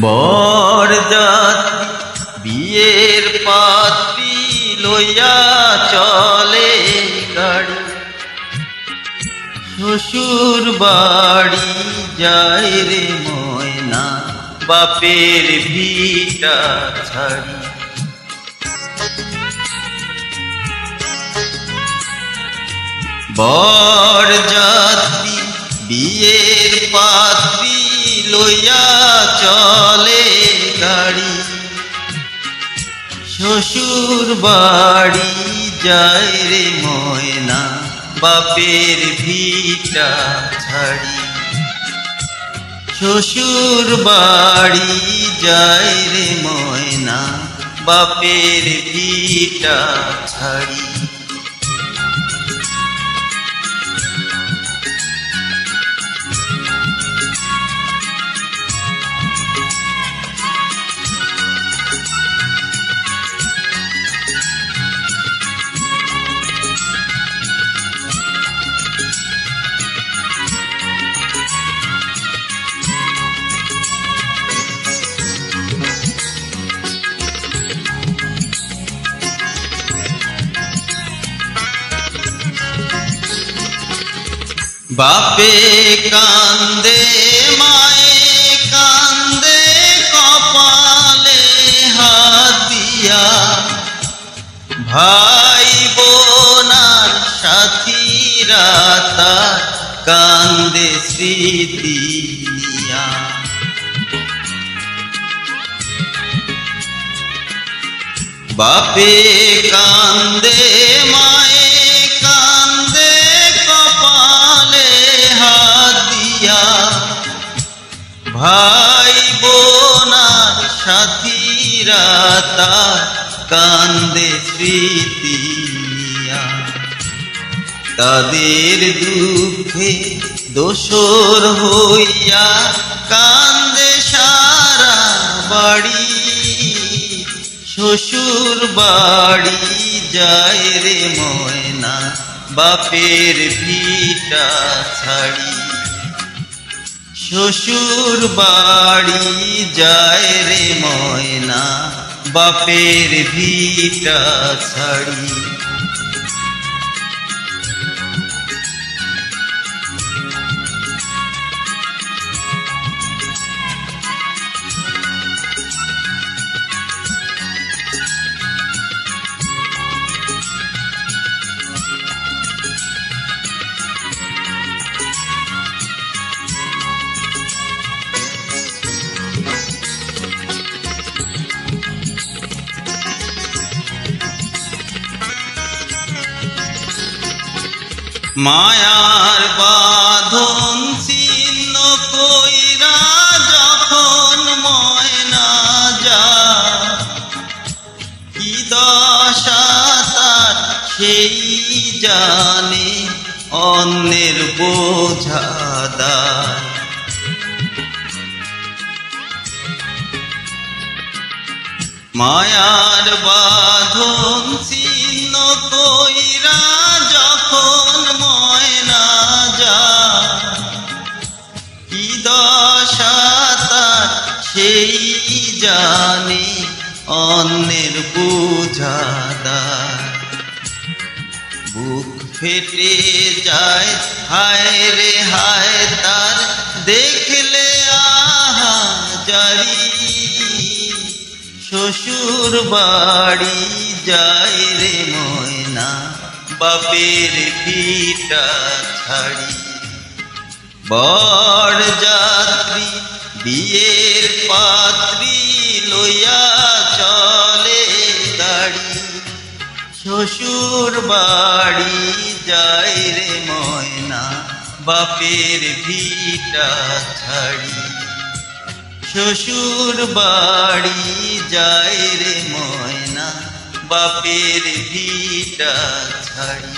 বরযাত্রী বিয়ের পাত্রী লইয়া চলে গাড়ি, শ্বশুর বাড়ি যায় রে ময়না বাপের ভিটা ছাড়ি। বরযাত্রী বিয়ের পাত্রী লইয়া চলে গাড়ি, শ্বশুর বাড়ি যায় রে ময়না বাপের ভিটা ছাড়ি। শ্বশুর বাড়ি যায় রে ময়না বাপের ভিটা ছাড়ি। বাপে কান্দে মায়ে কান্দে কপালে হাত দিয়া, ভাই বোনার সাথীরা তার কান্দে স্মৃতি নিয়া। বাপে কান্দে মায়ে কান্দে কপালে হাত দিয়া, ভাই বোনার সাথীরা তার কান্দে স্মৃতি নিয়া। তাদের দুঃখে দোসর হইয়া কান্দে সারা বাড়ি, শ্বশুর বাড়ি যায় রে ময়না বাপের ভিটা ছাড়ি। শ্বশুর বাড়ি যায় রে ময়না বাপের ভিটা ছাড়ি। মায়ার বাঁধন ছিন্ন কইরা যখন ময়না যায়, কি দশা তার সেই জানে অন্যের বোঝা দায়। মায়ার বাঁধন ছিন্ন কইরা যখন ময়না যায়, কি দশা তার সেই জানে অন্যের বোঝা দায়। বুক ফেটে যায় হায় রে হায় তার দেখলে আহা জারি, শ্বশুর বাড়ি যায় রে ময়না বাপের ভিটা ছাড়ি। বরযাত্রী বিয়ের পাত্রী লইয়া চলে গাড়ি, শ্বশুর বাড়ি যায় রে ময়না বাপের ভিটা ছাড়ি। শ্বশুর বাড়ি যায় রে ময়না বাপের ভিটা ছাড়ি।